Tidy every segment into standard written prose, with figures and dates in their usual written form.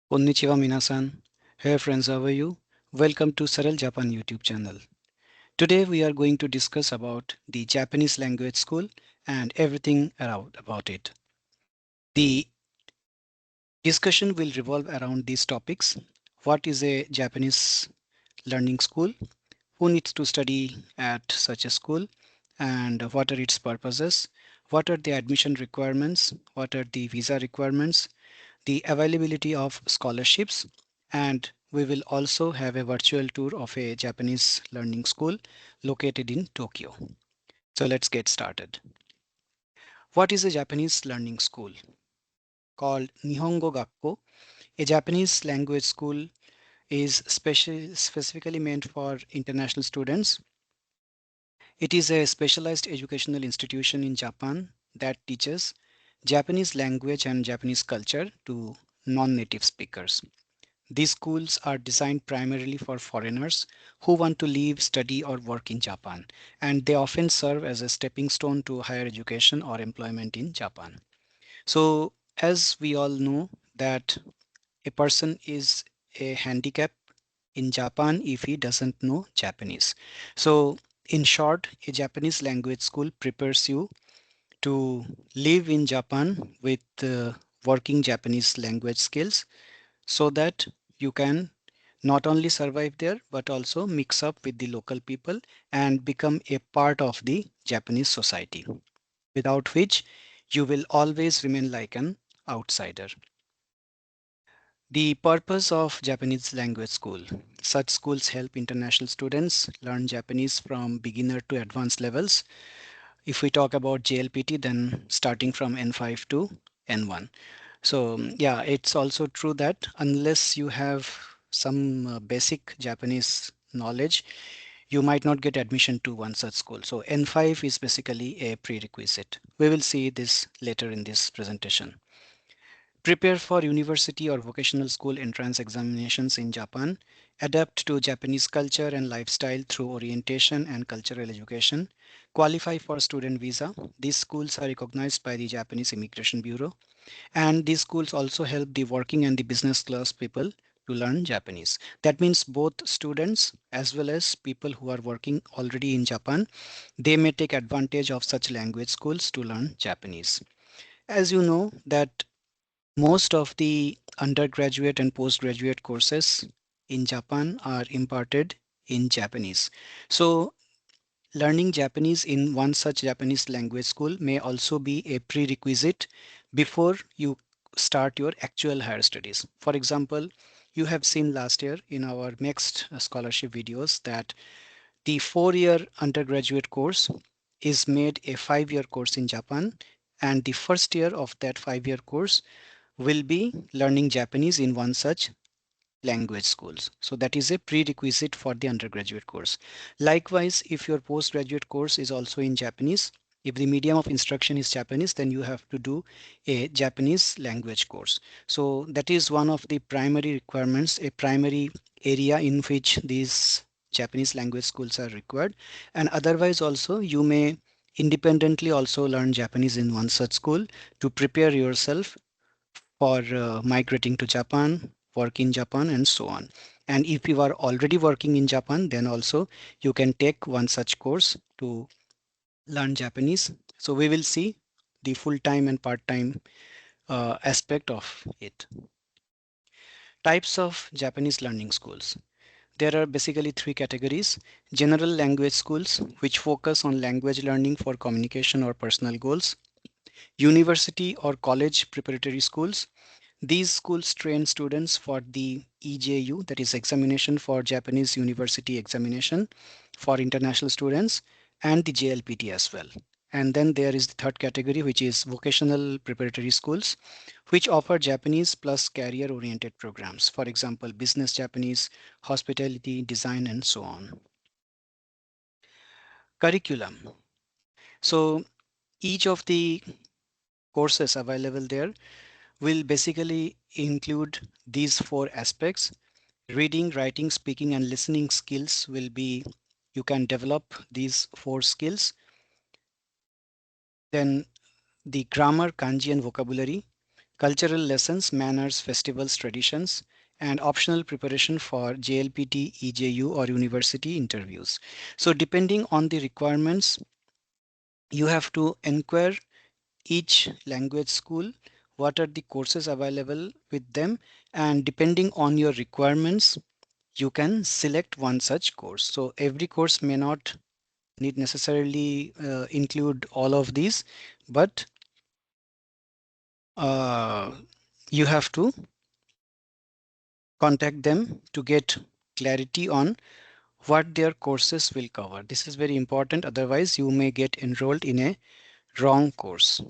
Konnichiwa minasan. Hey friends, how are you? Welcome to Saral Japan YouTube channel. Today we are going to discuss about the Japanese language school and everything around about it. The discussion will revolve around these topics. What is a Japanese learning school? Who needs to study at such a school? And what are its purposes? What are the admission requirements? What are the visa requirements? The availability of scholarships, and we will also have a virtual tour of a Japanese learning school located in Tokyo. So let's get started. What is a Japanese learning school? Called Nihongo Gakko, a Japanese language school is specifically meant for international students. It is a specialized educational institution in Japan that teaches Japanese language and Japanese culture to non-native speakers. These schools are designed primarily for foreigners who want to live, study, or work in Japan, and they often serve as a stepping stone to higher education or employment in Japan. So, as we all know, that a person is a handicap in Japan if he doesn't know Japanese. So, in short, a Japanese language school prepares you to live in Japan with working Japanese language skills so that you can not only survive there but also mix up with the local people and become a part of the Japanese society, without which you will always remain like an outsider. The purpose of Japanese language school. Such schools help international students learn Japanese from beginner to advanced levels. If we talk about JLPT, then starting from N5 to N1. So yeah, it's also true that unless you have some basic Japanese knowledge, you might not get admission to one such school. So N5 is basically a prerequisite. We will see this later in this presentation. Prepare for university or vocational school entrance examinations in Japan. Adapt to Japanese culture and lifestyle through orientation and cultural education. Qualify for student visa. These schools are recognized by the Japanese Immigration Bureau, and these schools also help the working and the business class people to learn Japanese. That means both students as well as people who are working already in Japan, they may take advantage of such language schools to learn Japanese. As you know that most of the undergraduate and postgraduate courses in Japan are imparted in Japanese. So learning Japanese in one such Japanese language school may also be a prerequisite before you start your actual higher studies. For example, you have seen last year in our next scholarship videos that the 4 year undergraduate course is made a 5 year course in Japan, and the first year of that 5 year course will be learning Japanese in one such language schools. So that is a prerequisite for the undergraduate course. Likewise, if your postgraduate course is also in Japanese, if the medium of instruction is Japanese, then you have to do a Japanese language course. So that is one of the primary requirements, a primary area in which these Japanese language schools are required. And otherwise also you may independently also learn Japanese in one such school to prepare yourself for migrating to Japan, work in Japan, and so on. And if you are already working in Japan, then also you can take one such course to learn Japanese. So we will see the full-time and part-time aspect of it. Types of Japanese learning schools. There are basically three categories: general language schools, which focus on language learning for communication or personal goals; university or college preparatory schools. These schools train students for the EJU, that is examination for Japanese University examination for international students, and the JLPT as well. And then there is the third category, which is vocational preparatory schools, which offer Japanese plus career oriented programs. For example, business Japanese, hospitality, design, and so on. Curriculum. So each of the courses available there will basically include these four aspects. Reading, writing, speaking, and listening skills will be, you can develop these four skills. Then the grammar, kanji, and vocabulary. cultural lessons, manners, festivals, traditions, and optional preparation for JLPT, EJU, or university interviews. So, depending on the requirements, you have to inquire each language school what are the courses available with them, and depending on your requirements, you can select one such course. So, every course may not need necessarily include all of these, but uh, you have to contact them to get clarity on what their courses will cover. This is very important, otherwise you may get enrolled in a wrong course.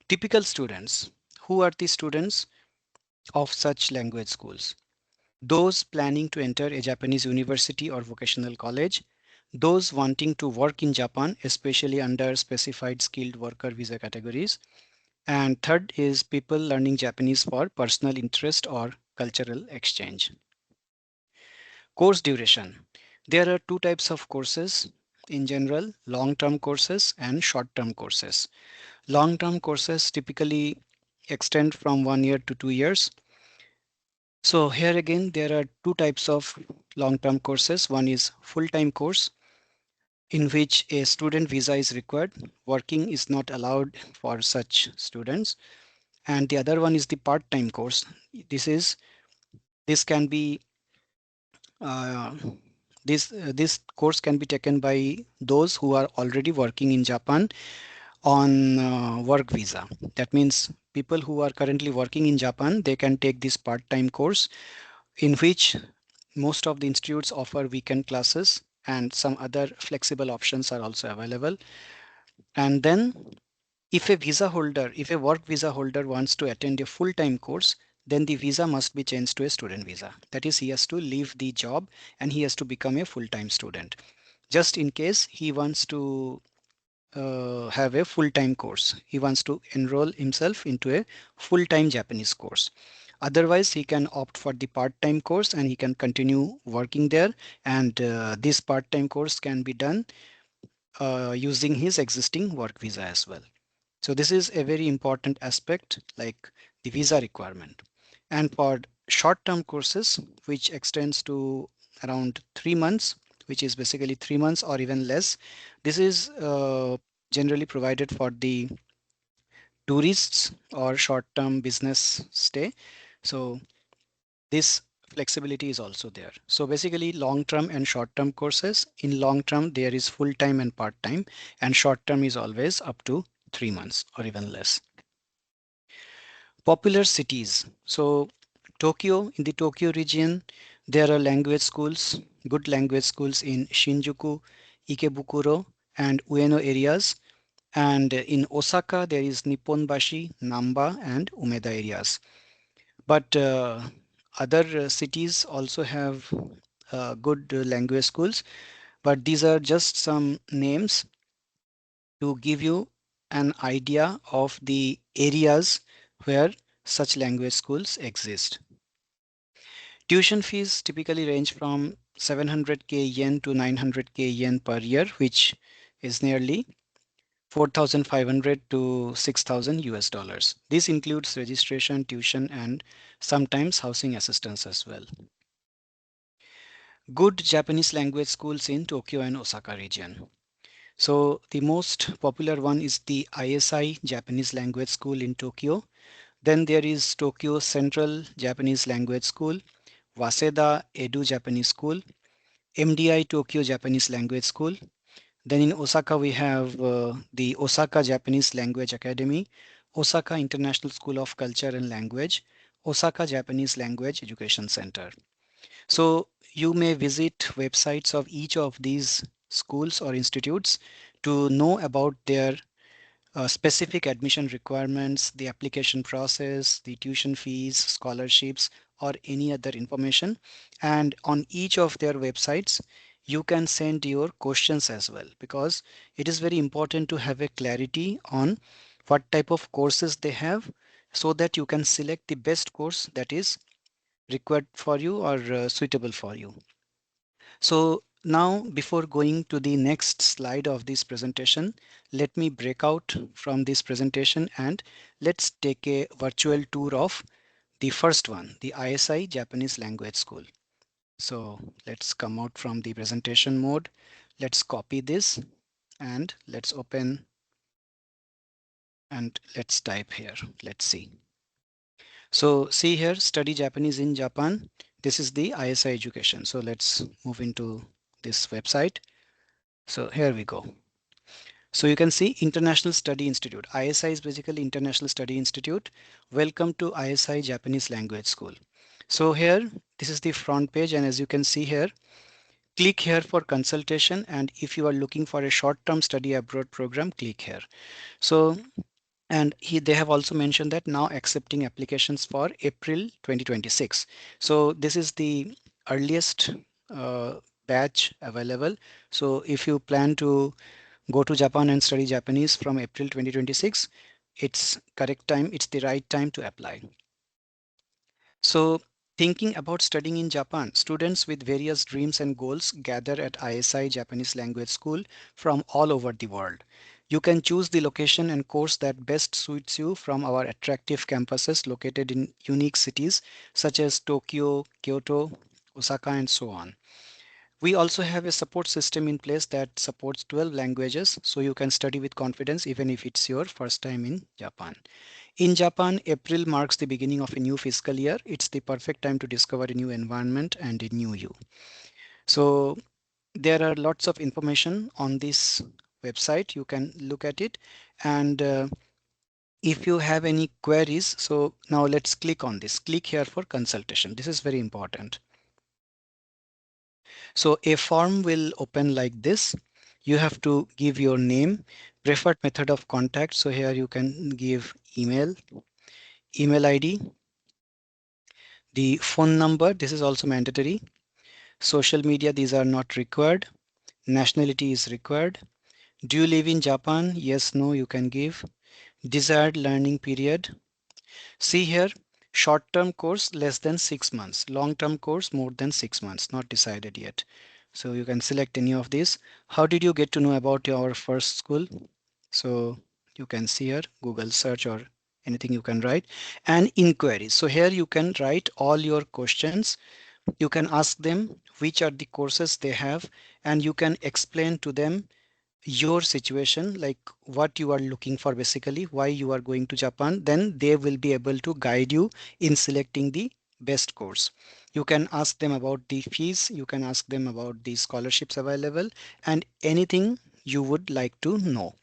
Typical students. Who are the students of such language schools? Those planning to enter a Japanese university or vocational college, those wanting to work in Japan, especially under specified skilled worker visa categories, and third is people learning Japanese for personal interest or cultural exchange. Course duration. There are two types of courses in general, long-term courses and short-term courses. Long-term courses typically extend from 1 year to 2 years. So here again, there are two types of long-term courses. One is full-time course in which a student visa is required. Working is not allowed for such students. And the other one is the part-time course. This can be uh, this course can be taken by those who are already working in Japan on work visa. That means people who are currently working in Japan, they can take this part-time course in which most of the institutes offer weekend classes and some other flexible options are also available. And then if a work visa holder wants to attend a full-time course, then the visa must be changed to a student visa. That is, he has to leave the job and he has to become a full-time student. Just in case he wants to have a full-time course, he wants to enroll himself into a full-time Japanese course. Otherwise, he can opt for the part-time course and he can continue working there. And this part-time course can be done using his existing work visa as well. So this is a very important aspect, like the visa requirement. And for short-term courses, which extends to around 3 months, which is basically 3 months or even less, this is generally provided for the tourists or short-term business stay. So this flexibility is also there. So basically long-term and short-term courses. In long-term, there is full-time and part-time, and short-term is always up to 3 months or even less. Popular cities. So Tokyo, in the Tokyo region, there are language schools, good language schools in Shinjuku, Ikebukuro, and Ueno areas. And in Osaka, there is Nipponbashi, Namba, and Umeda areas. But other cities also have good language schools, but these are just some names to give you an idea of the areas where such language schools exist. Tuition fees typically range from 700k yen to 900k yen per year, which is nearly 4,500 to 6,000 US dollars. This includes registration, tuition, and sometimes housing assistance as well. Good Japanese language schools in Tokyo and Osaka region. So the most popular one is the ISI Japanese Language School in Tokyo. Then there is Tokyo Central Japanese Language School, Waseda Edu Japanese School, MDI Tokyo Japanese Language School. Then in Osaka we have the Osaka Japanese Language Academy, Osaka International School of Culture and Language, Osaka Japanese Language Education Center. So you may visit websites of each of these schools or institutes to know about their specific admission requirements, the application process, the tuition fees, scholarships, or any other information. And on each of their websites, you can send your questions as well, because it is very important to have a clarity on what type of courses they have so that you can select the best course that is required for you or suitable for you. So Now, before going to the next slide of this presentation, let me break out from this presentation and let's take a virtual tour of the first one, the ISI Japanese Language School. So let's come out from the presentation mode. Let's copy this and let's open and let's type here. Let's see. So see here, study Japanese in Japan. This is the ISI education. So let's move into this website. So here we go. So you can see International Study Institute. ISI is basically International Study Institute. Welcome to ISI Japanese Language School. So here, this is the front page, and as you can see here, click here for consultation, and if you are looking for a short-term study abroad program, click here. So, and they have also mentioned that now accepting applications for April 2026. So this is the earliest uh, batch available. So if you plan to go to Japan and study Japanese from April 2026, it's the right time to apply. So thinking about studying in Japan, students with various dreams and goals gather at ISI Japanese Language School from all over the world. You can choose the location and course that best suits you from our attractive campuses located in unique cities such as Tokyo, Kyoto, Osaka, and so on. We also have a support system in place that supports 12 languages, so you can study with confidence even if it's your first time in Japan. In Japan, April marks the beginning of a new fiscal year. It's the perfect time to discover a new environment and a new you. So there are lots of information on this website. You can look at it. And if you have any queries, so now let's click on this. Click here for consultation. This is very important. So a form will open like this. You have to give your name, preferred method of contact. So here you can give email, email ID, the phone number. This is also mandatory. Social media, these are not required. Nationality is required. Do you live in Japan? Yes, no, you can give. Desired learning period. See here, short-term course less than 6 months, long-term course more than 6 months, not decided yet. So you can select any of these. How did you get to know about your first school? So you can see here, Google search or anything you can write. And inquiries. So here you can write all your questions. You can ask them which are the courses they have, and you can explain to them your situation, like what you are looking for, basically why you are going to Japan. Then they will be able to guide you in selecting the best course. You can ask them about the fees, you can ask them about the scholarships available, and anything you would like to know,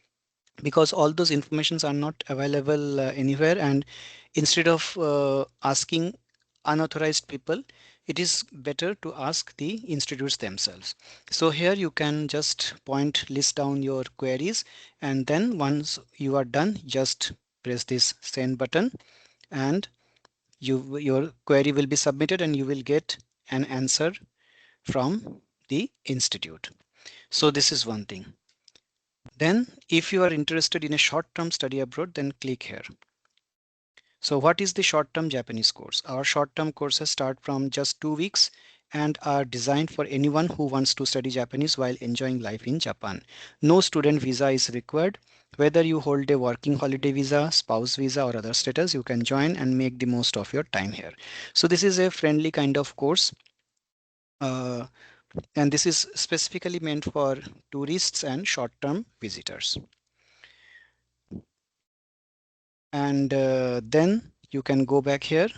because all those informations are not available anywhere. And instead of asking unauthorized people, it is better to ask the institutes themselves. So here you can just list down your queries, and then once you are done, just press this send button, and your query will be submitted and you will get an answer from the institute. So this is one thing. Then if you are interested in a short-term study abroad, then click here. So what is the short-term Japanese course? Our short-term courses start from just 2 weeks and are designed for anyone who wants to study Japanese while enjoying life in Japan. No student visa is required. Whether you hold a working holiday visa, spouse visa, or other status, you can join and make the most of your time here. So this is a friendly kind of course. Uh, and this is specifically meant for tourists and short-term visitors. And then you can go back here,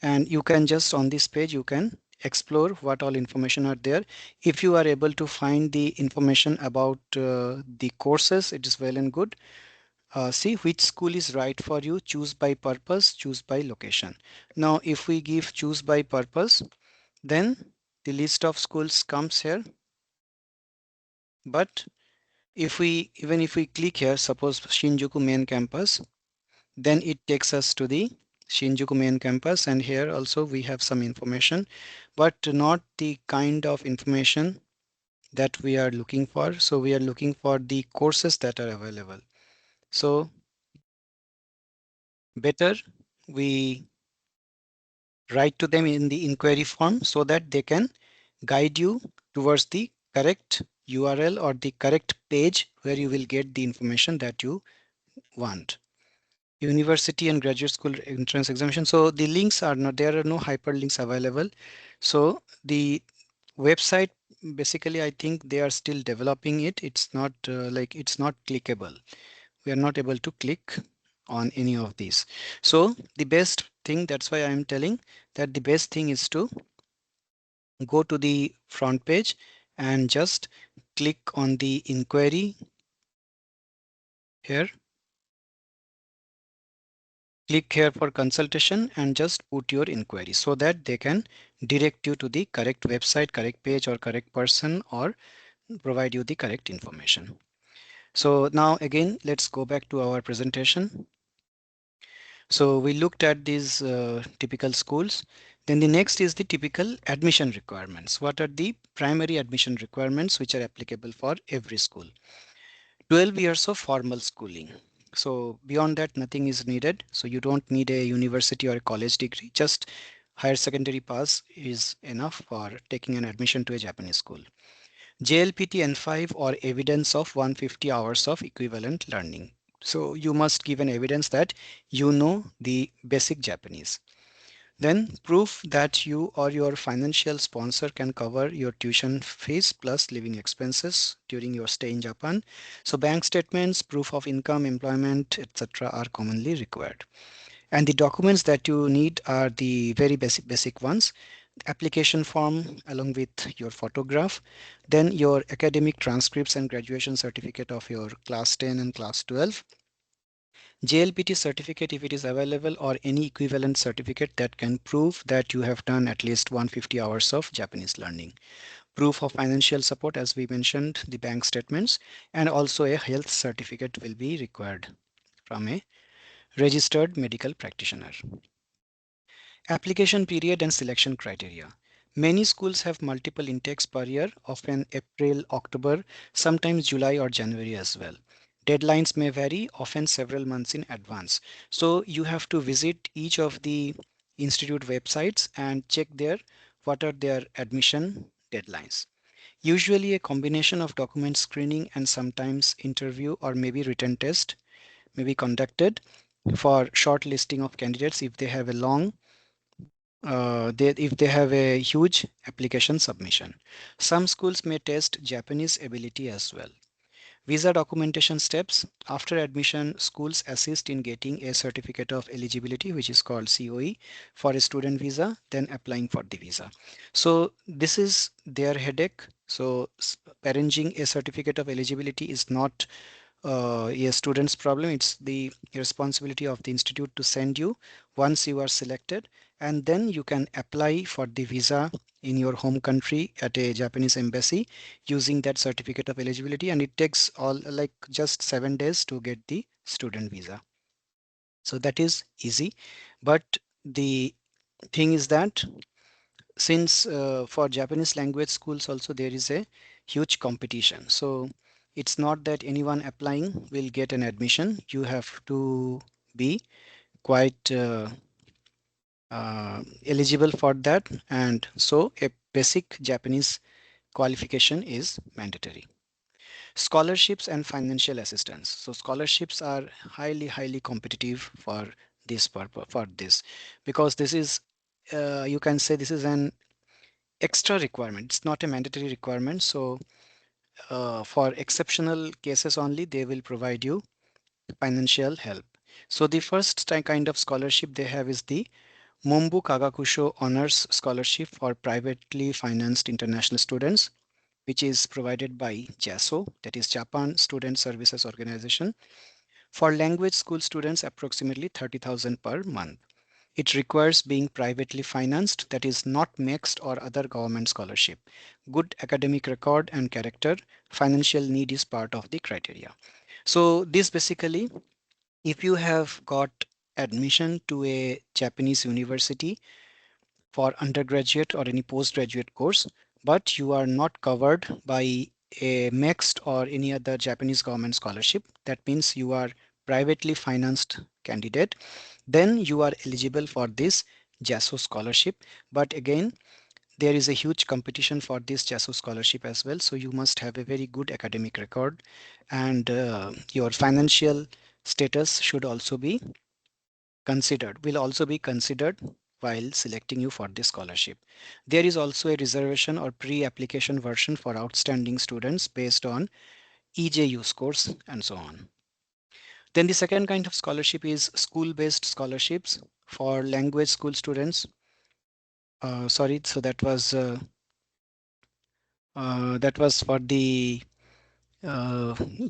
and you can just on this page you can explore what all information are there. If you are able to find the information about the courses, it is well and good. See which school is right for you. Choose by purpose, choose by location. Now if we give choose by purpose, then the list of schools comes here. But even if we click here, suppose Shinjuku main campus, then it takes us to the Shinjuku main campus, and here also we have some information, but not the kind of information that we are looking for. So we are looking for the courses that are available. So better we write to them in the inquiry form so that they can guide you towards the correct URL or the correct page where you will get the information that you want. University and graduate school entrance examination. So the links are not, there are no hyperlinks available. So the website, basically, I think they are still developing it. It's not like it's not clickable. We are not able to click on any of these. So the best thing, that's why I'm telling that the best thing is to go to the front page and just click on the inquiry here. Click here for consultation and just put your inquiry so that they can direct you to the correct website, correct page or correct person, or provide you the correct information. So now again, let's go back to our presentation. So we looked at these typical schools. Then the next is the typical admission requirements. What are the primary admission requirements which are applicable for every school? 12 years of formal schooling. So beyond that, nothing is needed. So you don't need a university or a college degree. Just higher secondary pass is enough for taking an admission to a Japanese school. JLPT N5 or evidence of 150 hours of equivalent learning. So you must give an evidence that you know the basic Japanese. Then proof that you or your financial sponsor can cover your tuition fees plus living expenses during your stay in Japan. So bank statements, proof of income, employment, etc. are commonly required. And the documents that you need are the very basic ones. Application form along with your photograph, then your academic transcripts and graduation certificate of your class 10 and class 12, JLPT certificate if it is available, or any equivalent certificate that can prove that you have done at least 150 hours of Japanese learning. Proof of financial support, as we mentioned, the bank statements, and also a health certificate will be required from a registered medical practitioner. Application period and selection criteria. Many schools have multiple intakes per year, often April, October, sometimes July or January as well. Deadlines may vary, often several months in advance. So you have to visit each of the institute websites and check there what are their admission deadlines. Usually a combination of document screening and sometimes interview or maybe written test may be conducted for shortlisting of candidates if they have a long if they have a huge application submission. Some schools may test Japanese ability as well. Visa documentation steps. After admission, schools assist in getting a certificate of eligibility, which is called COE, for a student visa, then applying for the visa. So this is their headache. So arranging a certificate of eligibility is not a student's problem. It's the responsibility of the institute to send you once you are selected, and then you can apply for the visa in your home country at a Japanese embassy using that certificate of eligibility, and it takes all like just 7 days to get the student visa. So that is easy. But the thing is that since for Japanese language schools also there is a huge competition. So it's not that anyone applying will get an admission. You have to be quite eligible for that, and so a basic Japanese qualification is mandatory. Scholarships and financial assistance. So scholarships are highly competitive for this purpose, for this, because this is you can say this is an extra requirement. It's not a mandatory requirement. So for exceptional cases only, they will provide you financial help. So the first kind of scholarship they have is the Mombu Kagakusho Honors Scholarship for privately financed international students, which is provided by JASO, that is Japan Student Services Organization. For language school students, approximately 30,000 per month. It requires being privately financed, that is not mixed or other government scholarship. Good academic record and character, financial need is part of the criteria. So this basically, if you have got admission to a Japanese university for undergraduate or any postgraduate course, but you are not covered by a mixed or any other Japanese government scholarship, that means you are privately financed candidate, then you are eligible for this JASO scholarship. But again, there is a huge competition for this JASO scholarship as well. So you must have a very good academic record, and your financial status should also be will also be considered while selecting you for this scholarship. There is also a reservation or pre-application version for outstanding students based on EJU scores and so on. Then the second kind of scholarship is school-based scholarships for language school students. Sorry, so that was for the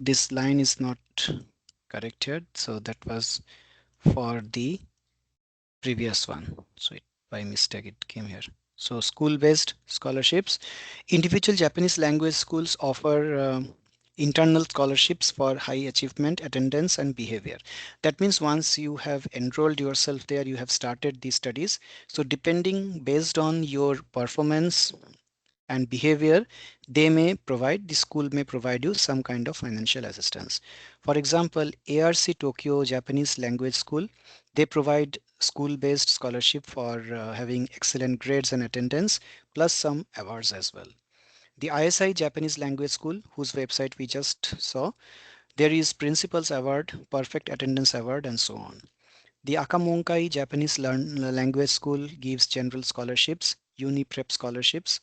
this line is not corrected. So that was for the previous one. So by mistake it came here. So school-based scholarships. Individual Japanese language schools offer internal scholarships for high achievement, attendance, and behavior. That means once you have enrolled yourself there, you have started the studies. So depending based on your performance and behavior, the school may provide you some kind of financial assistance. For example, ARC Tokyo Japanese Language School, they provide school-based scholarship for having excellent grades and attendance, plus some awards as well. The ISI Japanese Language School, whose website we just saw, there is Principals Award, Perfect Attendance Award, and so on. The Akamonkai Japanese Language School gives general scholarships, uni prep scholarships,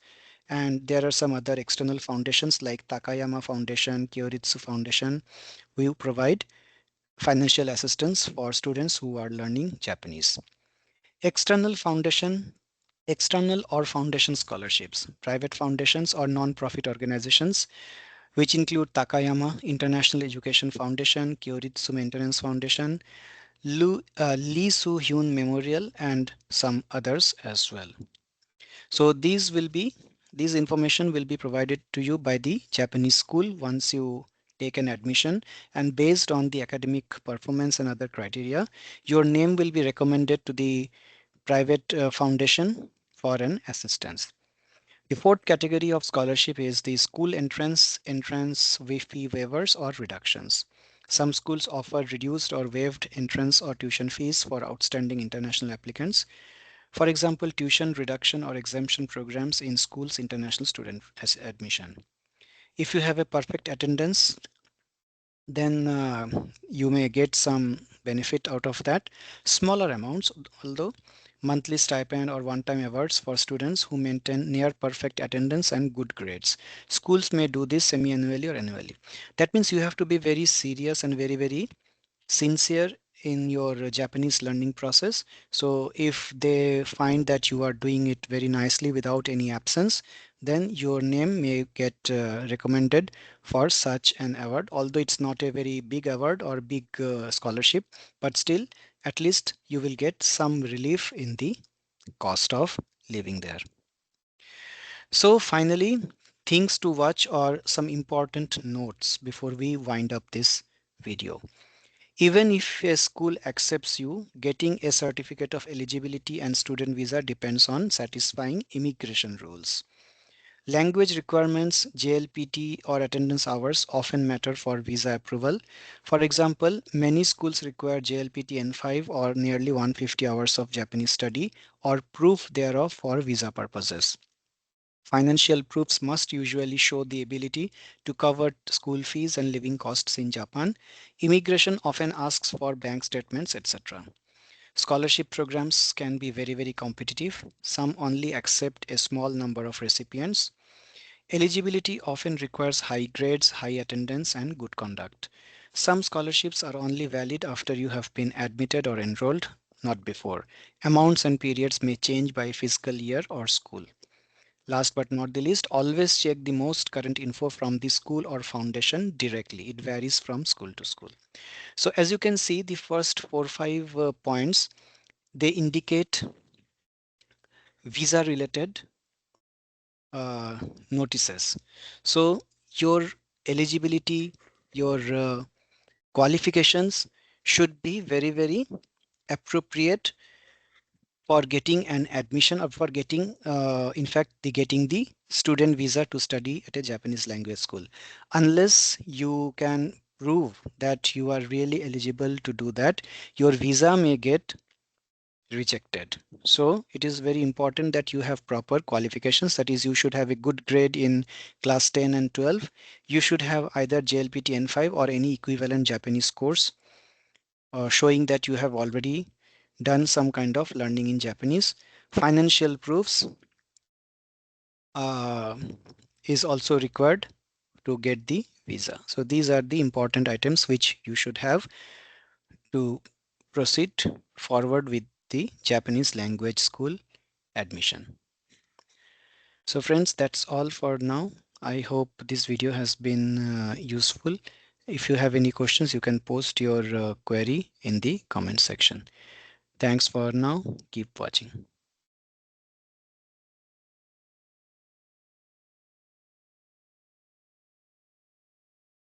and there are some other external foundations like Takayama Foundation, Kyoritsu Foundation, who provide financial assistance for students who are learning Japanese. External foundation, external or foundation scholarships, private foundations or non-profit organizations, which include Takayama International Education Foundation, Kyoritsu Maintenance Foundation, Lee Soo-hyun Memorial, and some others as well. So these information will be provided to you by the Japanese school once you take an admission, and based on the academic performance and other criteria, your name will be recommended to the private foundation for an assistance. The fourth category of scholarship is the school entrance fee waivers or reductions. Some schools offer reduced or waived entrance or tuition fees for outstanding international applicants. For example, tuition reduction or exemption programs in schools international student admission. If you have a perfect attendance, then you may get some benefit out of that. Smaller amounts, although monthly stipend or one-time awards for students who maintain near perfect attendance and good grades. Schools may do this semi-annually or annually. That means you have to be very serious and very sincere in your Japanese learning process. So if they find that you are doing it very nicely without any absence, then your name may get recommended for such an award. Although it's not a very big award or big scholarship, but still at least you will get some relief in the cost of living there. So finally, things to watch are some important notes before we wind up this video. Even if a school accepts you, getting a certificate of eligibility and student visa depends on satisfying immigration rules. Language requirements, JLPT or attendance hours often matter for visa approval. For example, many schools require JLPT N5 or nearly 150 hours of Japanese study or proof thereof for visa purposes. Financial proofs must usually show the ability to cover school fees and living costs in Japan. Immigration often asks for bank statements, etc. Scholarship programs can be very competitive. Some only accept a small number of recipients. Eligibility often requires high grades, high attendance, and good conduct. Some scholarships are only valid after you have been admitted or enrolled, not before. Amounts and periods may change by fiscal year or school. Last but not the least, always check the most current info from the school or foundation directly. It varies from school to school. So as you can see, the first 4 or 5 points, they indicate visa related uh, notices. So your eligibility, your qualifications should be very appropriate for getting an admission or for getting in fact the getting the student visa to study at a Japanese language school. Unless you can prove that you are really eligible to do that, your visa may get rejected. So it is very important that you have proper qualifications. That is, you should have a good grade in class 10 and 12. You should have either JLPT N5 or any equivalent Japanese course showing that you have already done some kind of learning in Japanese. Financial proofs uh, is also required to get the visa. So these are the important items which you should have to proceed forward with the Japanese language school admission. So friends, that's all for now. I hope this video has been useful. If you have any questions, you can post your query in the comment section. Thanks for now. Keep watching.